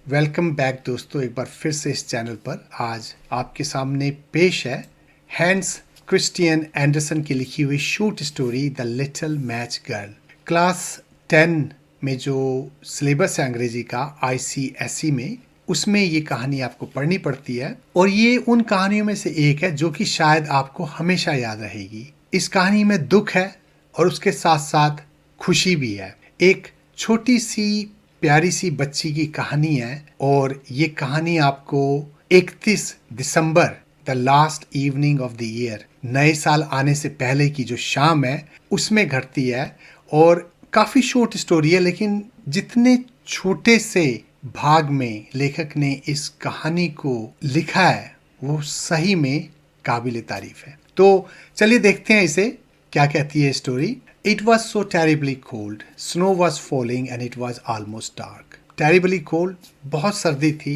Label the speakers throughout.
Speaker 1: Welcome back दोस्तों, एक बार फिर से इस चैनल पर। आज आपके सामने पेश है हैंस क्रिस्टियन एंडरसन की लिखी हुई short story the little match girl. Class 10 में जो सिलेबस है अंग्रेजी का ICSE में, उसमें ये कहानी आपको पढ़नी पड़ती है और ये उन कहानियों में से एक है जो कि शायद आपको हमेशा याद रहेगी। इस कहानी में दुख है और उसके साथ साथ खुशी भी है। एक छोटी सी प्यारी सी बच्ची की कहानी है और ये कहानी आपको 31 दिसंबर, the last evening of the year, नए साल आने से पहले की जो शाम है उसमें घटती है। और काफी शॉर्ट स्टोरी है, लेकिन जितने छोटे से भाग में लेखक ने इस कहानी को लिखा है वो सही में काबिल तारीफ है। तो चलिए देखते हैं इसे क्या कहती है story. It was so terribly cold. Snow was falling and it was almost dark. Terribly cold, बहुत सर्दी थी,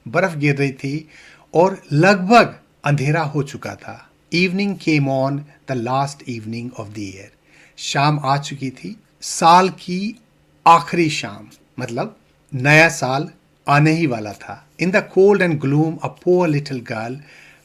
Speaker 1: बर्फ गिर रही थी और लगभग अंधेरा हो चुका था। Evening came on, the last evening of the year. शाम आ चुकी थी, साल की आखिरी शाम, मतलब नया साल आने ही वाला था। In the cold and gloom, a poor little girl,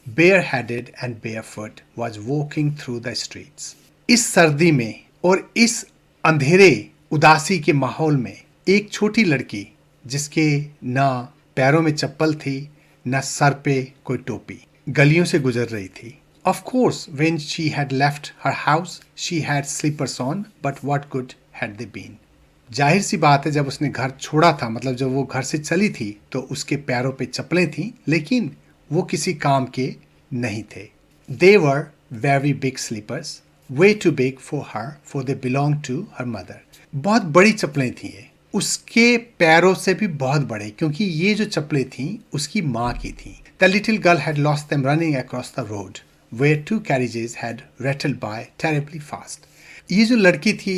Speaker 1: bareheaded and barefoot, was walking through the streets. इस सर्दी में और इस अंधेरे उदासी के माहौल में एक छोटी लड़की, जिसके ना पैरों में चप्पल थी ना सर पे कोई टोपी, गलियों से गुजर रही थी। Of course, when she had left her house, she had slippers on, but what good had they been? जाहिर सी बात है, जब उसने घर छोड़ा था, मतलब जब वो घर से चली थी, तो उसके पैरों पे चप्पलें थीं, लेकिन वो किसी काम के नहीं थे। They were very big slippers, way too big for her, for they belonged to her mother. बहुत बड़ी चप्पलें थी ये, उसके पैरों से भी बहुत बड़े, क्योंकि ये जो चप्पलें थीं उसकी माँ की थीं। The little girl had lost them running across the road, where two carriages had rattled by terribly fast. ये जो लड़की थी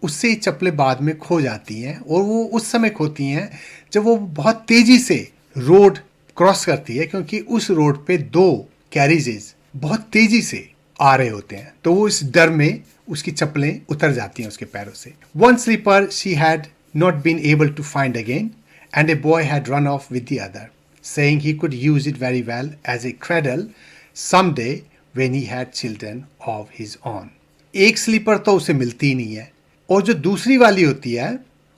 Speaker 1: उससे ये चप्पलें बाद में खो जाती हैं, और वो उस समय खोती हैं जब वो बहुत तेजी से रोड क्रॉस करती है, क्योंकि उस रोड पे दो कैरिजेज बहुत तेजी से आ रहे होते हैं, तो वो इस डर में उसकी चप्पलें उतर जाती हैं उसके पैरों से। One slipper she had not been able to find again, and a boy had run off with the other, saying he could use it very well as a cradle someday when he had children of his own. एक slipper तो उसे मिलती ही नहीं है, और जो दूसरी वाली होती है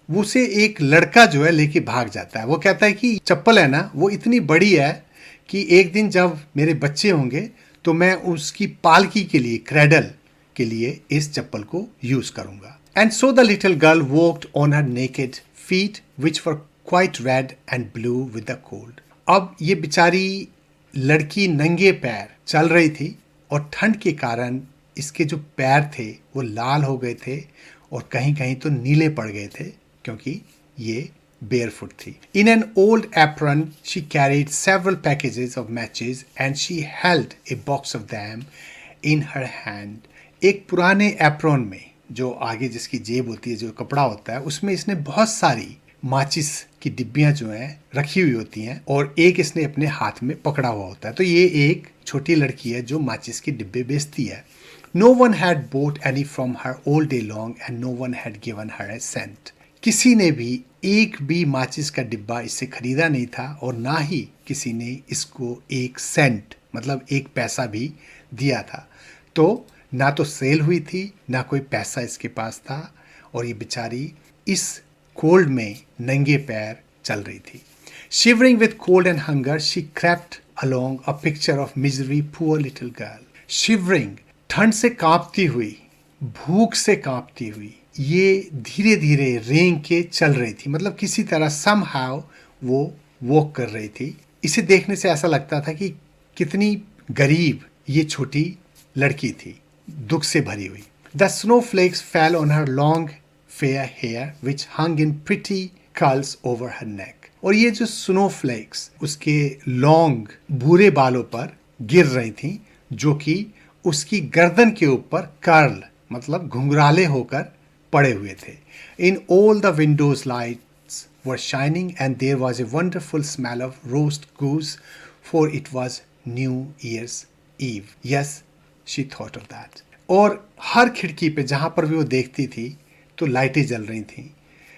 Speaker 1: वो उसे एक लड़का जो है लेके भाग जाता है। वो कहता है कि चप्पल है ना, वो इतनी बड़ी है कि एक दिन जब मेरे बच्चे होंगे तो मैं उसकी पालकी के लिए, क्रेडल के लिए, इस चप्पल को यूज करूंगा। And so the little girl walked on her naked feet which were quite red and blue with the cold. अब ये बेचारी लड़की नंगे पैर चल रही थी और ठंड के कारण इसके जो पैर थे वो लाल हो गए थे और कहीं कहीं तो नीले पड़ गए थे, क्योंकि ये barefoot थी। In an old apron, she carried several packages of matches and she held a box of them in her hand. एक पुराने एप्रॉन में, जो आगे जिसकी जेब होती है, जो कपड़ा होता है, उसमें इसने बहुत सारी माचिस की डिब्बियां जो हैं रखी हुई होती हैं, और एक इसने अपने हाथ में पकड़ा हुआ होता है। तो ये एक छोटी लड़की है जो माचिस के डिब्बे बेचती है। No one had bought any from her all day long and no one had given her a cent. किसी ने भी एक भी माचिस का डिब्बा इससे खरीदा नहीं था, और ना ही किसी ने इसको एक सेंट, मतलब एक पैसा भी दिया था। तो ना तो सेल हुई थी, ना कोई पैसा इसके पास था, और ये बेचारी इस कोल्ड में नंगे पैर चल रही थी। Shivering with cold and hunger, she crept along, a picture of misery, poor little girl. Shivering, ठंड से कांपती हुई, भूख से कांपती हुई, ये धीरे धीरे रेंग के चल रही थी, मतलब किसी तरह somehow वो वॉक कर रही थी। इसे देखने से ऐसा लगता था कि कितनी गरीब ये छोटी लड़की थी, दुख से भरी हुई। The snowflakes fell on her long fair hair which hung in pretty curls over her neck. और ये जो snowflakes उसके लॉन्ग भूरे बालों पर गिर रही थी, जो कि उसकी गर्दन के ऊपर कर्ल, मतलब घुंघराले होकर पड़े हुए थे। In all the windows lights were shining and there was a wonderful smell of roast goose, for it was New Year's Eve. Yes, she thought of that. और हर खिड़की पे जहाँ पर भी वो देखती थी तो लाइटें जल रही थीं,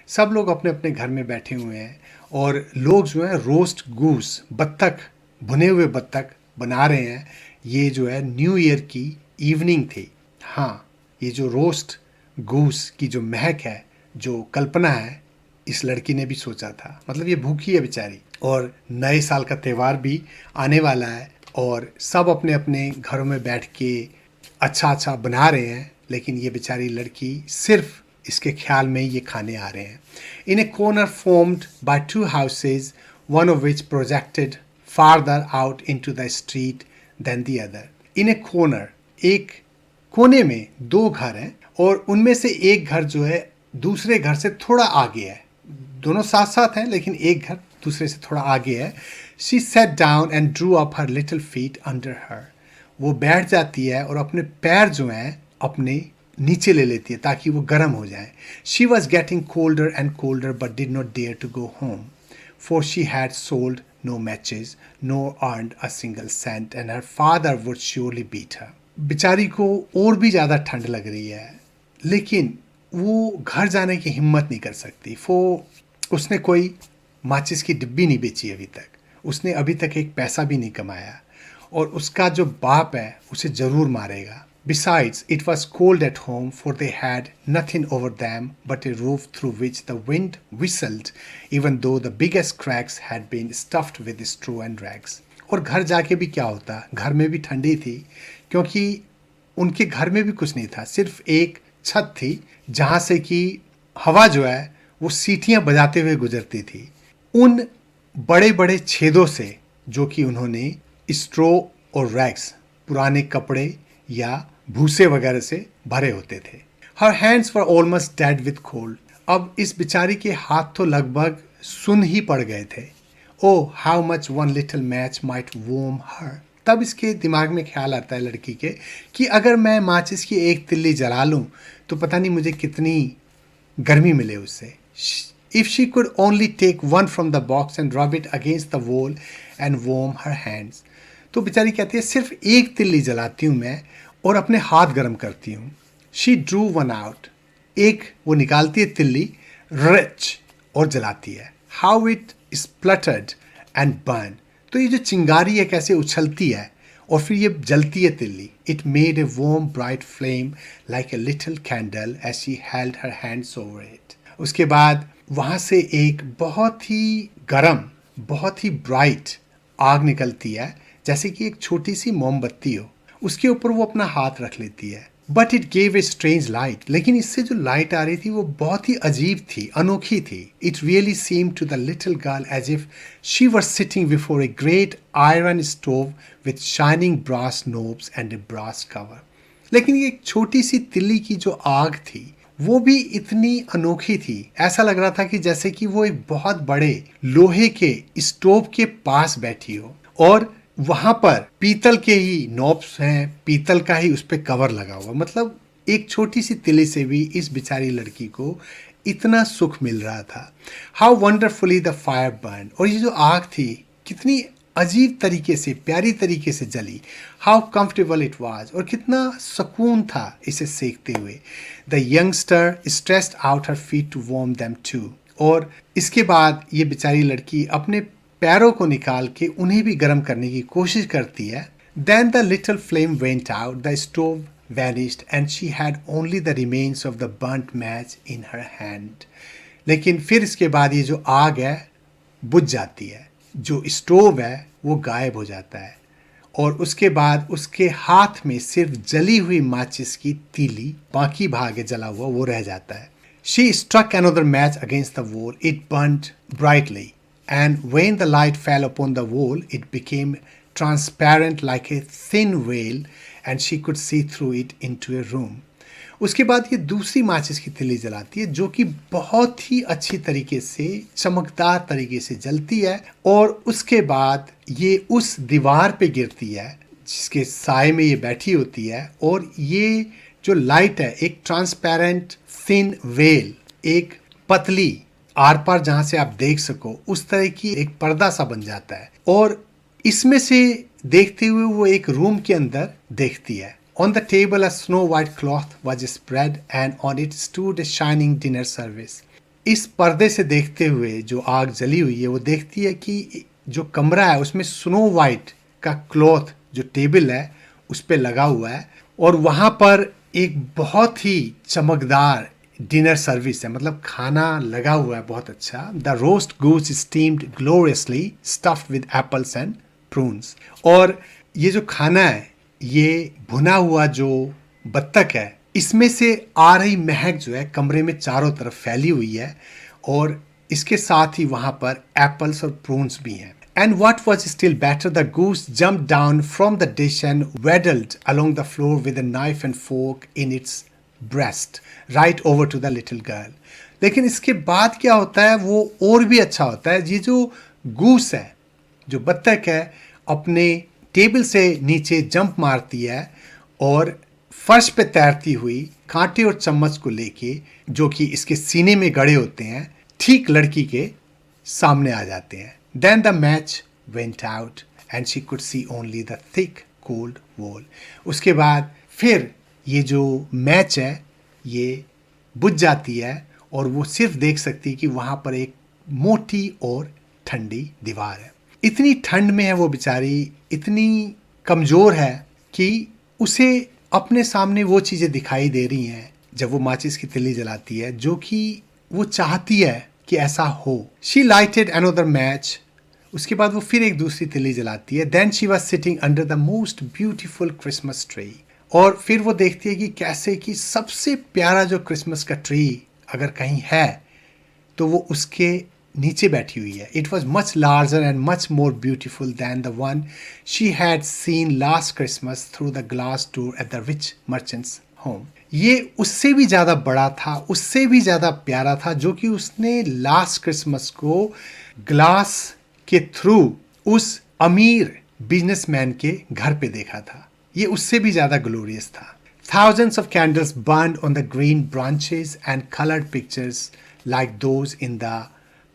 Speaker 1: सब लोग अपने अपने घर में बैठे हुए हैं और लोग जो है रोस्ट गूस, बत्तख, भुने हुए बत्तख बना रहे हैं। ये जो है न्यू ईयर की इवनिंग थी। हाँ, ये जो रोस्ट गूस की जो महक है, जो कल्पना है, इस लड़की ने भी सोचा था। मतलब ये भूखी है बेचारी, और नए साल का त्यौहार भी आने वाला है और सब अपने अपने घरों में बैठ के अच्छा अच्छा बना रहे हैं, लेकिन ये बेचारी लड़की सिर्फ इसके ख्याल में ये खाने आ रहे हैं। In a corner formed by two houses, one of which projected farther out into the street than the other. In a corner, एक कोने में दो घर हैं और उनमें से एक घर जो है दूसरे घर से थोड़ा आगे है। दोनों साथ साथ हैं लेकिन एक घर दूसरे से थोड़ा आगे है। She said down and Drew up her little feet under her. वो बैठ जाती है और अपने पैर जो हैं अपने नीचे ले लेती है ताकि वो गर्म हो जाए। She was getting colder and colder but did not dare to go home, for she had sold no matches, no earned a single cent, and her father would surely beat her. बेचारी को और भी ज़्यादा ठंड लग रही है, लेकिन वो घर जाने की हिम्मत नहीं कर सकती। उसने कोई माचिस की डिब्बी नहीं बेची अभी तक, उसने अभी तक एक पैसा भी नहीं कमाया, और उसका जो बाप है उसे ज़रूर मारेगा। Besides, it was cold at home, for they had nothing over them but a roof through which the wind whistled, even though the biggest cracks had been stuffed with straw and rags. और घर जाके भी क्या होता, घर में भी ठंडी थी, क्योंकि उनके घर में भी कुछ नहीं था, सिर्फ एक छत थी जहाँ से कि हवा जो है वो सीटियाँ बजाते हुए गुजरती थी। उन बड़े बड़े छेदों से जो कि उन्होंने स्ट्रो और रैग्स, पुराने कपड़े या भूसे वगैरह से भरे होते थे। Her hands were almost dead with cold. अब इस बेचारी के हाथ तो लगभग सुन ही पड़ गए थे। Oh how much one little match might warm her. तब इसके दिमाग में ख्याल आता है लड़की के कि अगर मैं माचिस की एक तिल्ली जला लूं तो पता नहीं मुझे कितनी गर्मी मिले उससे। If she could only take one from the box and rub it against the wall and warm her hands. तो बेचारी कहती है सिर्फ एक तिल्ली जलाती हूँ मैं और अपने हाथ गर्म करती हूँ। शी ड्रू वन आउट, एक वो निकालती है तिल्ली, रिच, और जलाती है। How it spluttered and burn. तो ये जो चिंगारी है कैसे उछलती है और फिर ये जलती है तिल्ली। It made a warm bright flame like a little candle as she held her hands over it. उसके बाद वहाँ से एक बहुत ही गर्म, बहुत ही ब्राइट आग निकलती है, जैसे कि एक छोटी सी मोमबत्ती हो, उसके ऊपर वो अपना हाथ रख लेती है। But it gave a strange light. लेकिन इससे जो लाइट आ रही थी वो बहुत ही अजीब थी, अनोखी थी। It really seemed to the little girl as if she were sitting before a great iron stove with shining brass knobs and a brass cover. लेकिन ये एक छोटी सी तिल्ली की जो आग थी वो भी इतनी अनोखी थी, ऐसा लग रहा था कि जैसे कि वो एक बहुत बड़े लोहे के स्टोव के पास बैठी हो और वहां पर पीतल के ही नॉब्स हैं, पीतल का ही उस पर कवर लगा हुआ। मतलब एक छोटी सी तिली से भी इस बेचारी लड़की को इतना सुख मिल रहा था। How wonderfully the fire burn. और ये जो आग थी कितनी अजीब तरीके से, प्यारी तरीके से जली। हाउ कंफर्टेबल इट वाज, और कितना सुकून था इसे सेकते हुए। The youngster stressed out her feet to warm them too. और इसके बाद ये बेचारी लड़की अपने पैरों को निकाल के उन्हें भी गर्म करने की कोशिश करती है। Then the little flame went out, the stove vanished, and she had only the remains of the burnt match in her hand. लेकिन फिर इसके बाद ये जो आग है बुझ जाती है, जो स्टोव है वो गायब हो जाता है, और उसके बाद उसके हाथ में सिर्फ जली हुई माचिस की तीली, बाकी भाग जला हुआ वो रह जाता है। She struck another match against the wall. It burned brightly. And when the light fell upon the wall, it became transparent like a thin veil, and she could see through it into a room. उसके बाद ये दूसरी माचिस की तिल्ली जलाती है जो कि बहुत ही अच्छी तरीके से, चमकदार तरीके से जलती है, और उसके बाद ये उस दीवार पे गिरती है जिसके साए में ये बैठी होती है, और ये जो लाइट है एक ट्रांसपेरेंट थिन वेल, एक पतली आर पार जहां से आप देख सको उस तरह की एक पर्दा सा बन जाता है, और इसमें से देखते हुए वो एक रूम के अंदर देखती है। On the table a snow white cloth was spread and on it stood a shining dinner service. इस पर्दे से देखते हुए जो आग जली हुई है वो देखती है कि जो कमरा है उसमें स्नो वाइट का क्लॉथ जो टेबल है उस पे लगा हुआ है और वहां पर एक बहुत ही चमकदार डिनर सर्विस है, मतलब खाना लगा हुआ है बहुत अच्छा। The roast goose steamed gloriously stuffed with apples and prunes. और ये जो खाना है ये भुना हुआ जो बत्तख है इसमें से आ रही महक जो है कमरे में चारों तरफ फैली हुई है और इसके साथ ही वहां पर एप्पल्स और प्रून्स भी हैं। And what was still better, the goose jumped down from the dish and waddled along the floor with a knife and fork in its breast, right over to the little girl. लेकिन इसके बाद क्या होता है वो और भी अच्छा होता है। ये जो गूस है, जो बत्तख है, अपने टेबल से नीचे जंप मारती है और फर्श पे तैरती हुई कांटे और चम्मच को लेके जो कि इसके सीने में गड़े होते हैं ठीक लड़की के सामने आ जाते हैं। Then the match went out and she could see only the thick cold wall. उसके बाद फिर ये जो मैच है ये बुझ जाती है और वो सिर्फ देख सकती है कि वहां पर एक मोटी और ठंडी दीवार है। इतनी ठंड में है वो बेचारी, इतनी कमजोर है कि उसे अपने सामने वो चीजें दिखाई दे रही हैं जब वो माचिस की तिल्ली जलाती है जो कि वो चाहती है कि ऐसा हो। She lighted another match. उसके बाद वो फिर एक दूसरी तिल्ली जलाती है। Then she was sitting under the most beautiful Christmas tree. और फिर वो देखती है कि कैसे कि सबसे प्यारा जो क्रिसमस का ट्री अगर कहीं है तो वो उसके नीचे बैठी हुई है। It was much larger and much more beautiful than the one she had seen last Christmas through the glass door at the rich merchant's home. ये उससे भी ज़्यादा बड़ा था, उससे भी ज़्यादा प्यारा था जो कि उसने लास्ट क्रिसमस को ग्लास के थ्रू उस अमीर बिजनेसमैन के घर पे देखा था। ये उससे भी ज़्यादा ग्लोरियस था। Thousands of candles burned on the green branches and colored pictures like those in the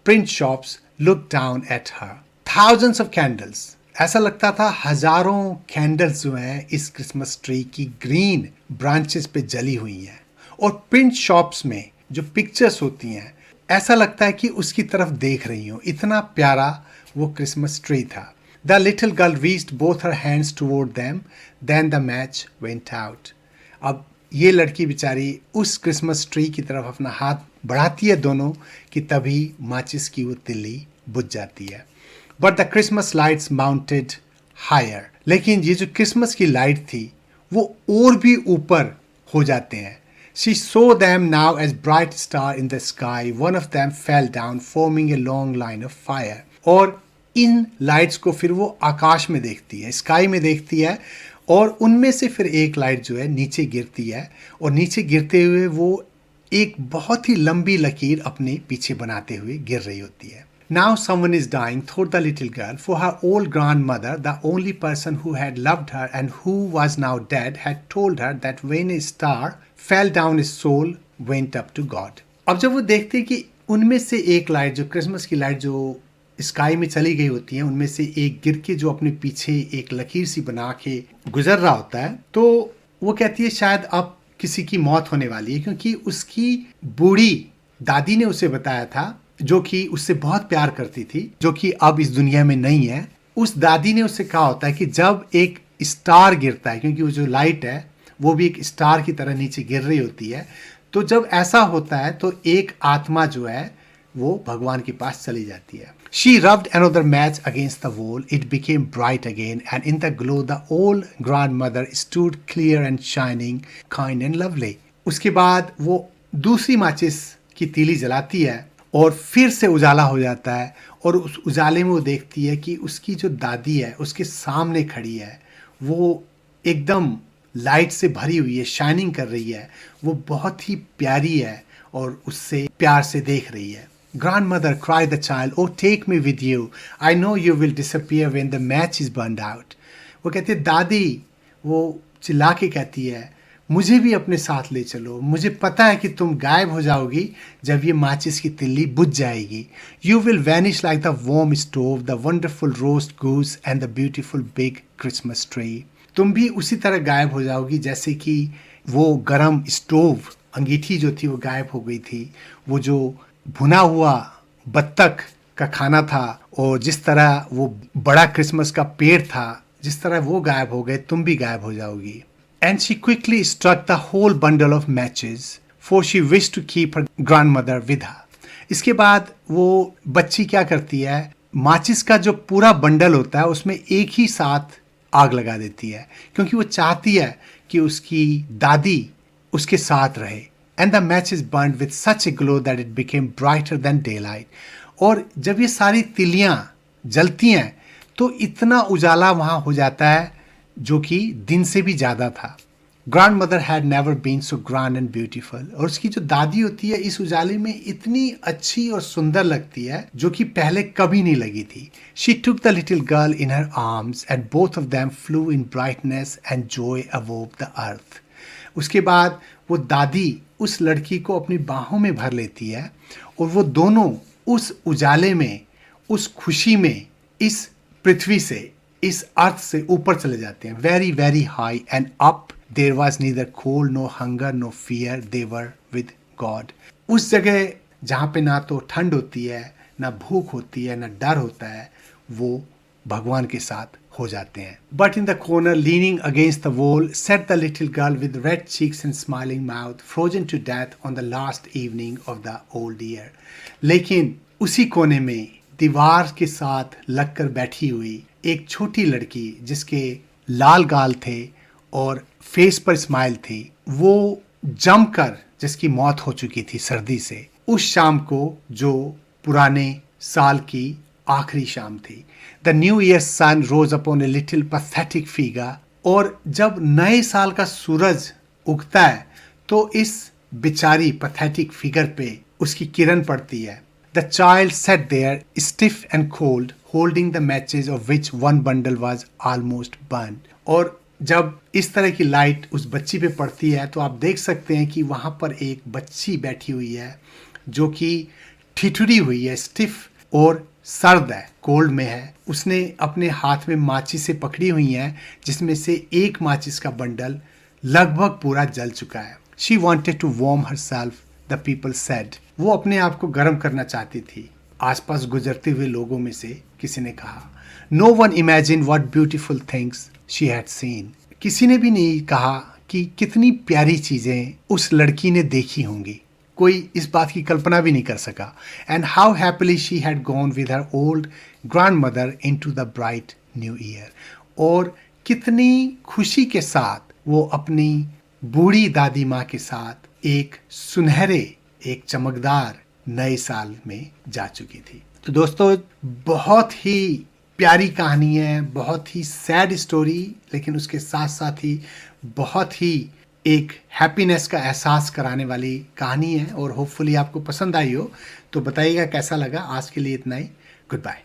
Speaker 1: print shops looked down at her. Thousands of candles. ऐसा लगता था हजारों कैंडल्स जो हैं इस क्रिसमस ट्री की ग्रीन ब्रांचेस पे जली हुई हैं और प्रिंट शॉप्स में जो पिक्चर्स होती हैं ऐसा लगता है कि उसकी तरफ देख रही हूँ। इतना प्यारा वो क्रिसमस ट्री था। The little girl reached both her hands toward them, then the match went out. अब ये लड़की बेचारी उस क्रिसमस ट्री की तरफ अपना हाथ बढ़ाती है दोनों कि तभी माचिस की वो तिल्ली बुझ जाती है। But the Christmas lights mounted higher. लेकिन ये जो क्रिसमस की लाइट थी वो और भी ऊपर हो जाते हैं। She saw them now as bright star in the sky. One of them fell down, forming a long line of fire. और इन लाइट्स को फिर वो आकाश में देखती है, स्काई में देखती है और उनमें से फिर एक लाइट जो है नीचे गिरती है और नीचे गिरते हुए वो एक बहुत ही लंबी लकीर अपने पीछे बनाते हुए गिर रही होती है। Now someone is dying, thought the little girl, for her old grandmother, the only person who had loved her and who was now dead, had told her that when a star fell down, his soul went up to God. अब जब वो देखते कि उनमें से एक light जो Christmas की लाइट जो स्काई में चली गई होती है उनमें से एक गिर के जो अपने पीछे एक लकीर सी बना के गुजर रहा होता है तो वो कहती है शायद अब किसी की मौत होने वाली है, क्योंकि उसकी बूढ़ी दादी ने उसे बताया था जो कि उससे बहुत प्यार करती थी, जो कि अब इस दुनिया में नहीं है। उस दादी ने उससे कहा होता है कि जब एक स्टार गिरता है, क्योंकि वो जो लाइट है वो भी एक स्टार की तरह नीचे गिर रही होती है, तो जब ऐसा होता है तो एक आत्मा जो है वो भगवान के पास चली जाती है। She rubbed another match against the wall. It became bright again, and in the glow, the old grandmother stood clear and shining, kind and lovely. उसके बाद वो दूसरी माचिस की तीली जलाती है और फिर से उजाला हो जाता है और उस उजाले में वो देखती है कि उसकी जो दादी है उसके सामने खड़ी है, वो एकदम लाइट से भरी हुई है, शाइनिंग कर रही है, वो बहुत ही प्यारी है और उससे प्यार से देख रही है। Grandmother, cried the child, oh take me with you. I know you will disappear when the match is burned out. वो कहती है दादी, वो चिल्ला के कहती है मुझे भी अपने साथ ले चलो, मुझे पता है कि तुम गायब हो जाओगी जब ये माचिस की तिल्ली बुझ जाएगी। You will vanish like the warm stove, the wonderful roast goose and the beautiful big Christmas tree. तुम भी उसी तरह गायब हो जाओगी जैसे कि वो गरम स्टोव अंगीठी जो थी वो गायब हो गई थी, वो जो भुना हुआ बत्तख का खाना था और जिस तरह वो बड़ा क्रिसमस का पेड़ था, जिस तरह वो गायब हो गए, तुम भी गायब हो जाओगी। And she quickly struck the whole bundle of matches for she wish to keep her grandmother with her. इसके बाद वो बच्ची क्या करती है, माचिस का जो पूरा बंडल होता है उसमें एक ही साथ आग लगा देती है, क्योंकि वो चाहती है कि उसकी दादी उसके साथ रहे। And the match is burn with such A glow that it became brighter then day light. और जब ये सारी तिलियां जलती हैं तो इतना उजाला वहां हो जाता है जो कि दिन से भी ज्यादा था। Grandmother had never been so grand and beautiful. और उसकी जो दादी होती है इस उजाले में इतनी अच्छी और सुंदर लगती है जो कि पहले कभी नहीं लगी थी। She took the little girl in her arms and both of them flu in brightness and Joy above the earth. उसके बाद वो दादी उस लड़की को अपनी बाहों में भर लेती है और वो दोनों उस उजाले में, उस खुशी में, इस पृथ्वी से, इस अर्थ से ऊपर चले जाते हैं। Very very high and up, there was neither cold no hunger no fear, they were with God. उस जगह जहाँ पे ना तो ठंड होती है, ना भूख होती है, ना डर होता है, वो भगवान के साथ हो जाते हैं। But in the corner leaning against the wall set the little girl with red cheeks and smiling mouth, Frozen two death on the last evening of the old year. लेकिन उसी कोने में दीवार के साथ लगकर बैठी हुई एक छोटी लड़की जिसके लाल गाल थे और फेस पर स्माइल थी, वो जमकर, जिसकी मौत हो चुकी थी सर्दी से, उस शाम को जो पुराने साल की आखिरी शाम थी। The new year sun rose upon a little pathetic figure. और जब नए साल का सूरज उगता है तो इस बेचारी पैथेटिक फिगर पे उसकी किरण पड़ती है। The child sat there stiff and cold holding the matches of which one bundle was almost burn. और जब इस तरह की लाइट उस बच्ची पे पड़ती है तो आप देख सकते हैं कि वहां पर एक बच्ची बैठी हुई है जो कि ठिठुरी हुई है, स्टिफ और सर्द है, कोल्ड में है। उसने अपने हाथ में माचिस से पकड़ी हुई है जिसमें से एक माचिस का बंडल लगभग पूरा जल चुका है। She wanted to warm herself, the people said. वो अपने आप को गर्म करना चाहती थी, आसपास गुजरते हुए लोगों में से किसी ने कहा। No one imagine what beautiful things she had seen. किसी ने भी नहीं कहा कि कितनी प्यारी चीजें उस लड़की ने देखी होंगी, कोई इस बात की कल्पना भी नहीं कर सका। And how happily she had gone with her old grandmother into the bright new year. और कितनी खुशी के साथ वो अपनी बूढ़ी दादी माँ के साथ एक सुनहरे, एक चमकदार नए साल में जा चुकी थी। तो दोस्तों, बहुत ही प्यारी कहानी है, बहुत ही सैड स्टोरी, लेकिन उसके साथ साथ ही बहुत ही एक हैप्पीनेस का एहसास कराने वाली कहानी है। और होपफुली आपको पसंद आई हो। तो बताइएगा कैसा लगा। आज के लिए इतना ही। Good bye.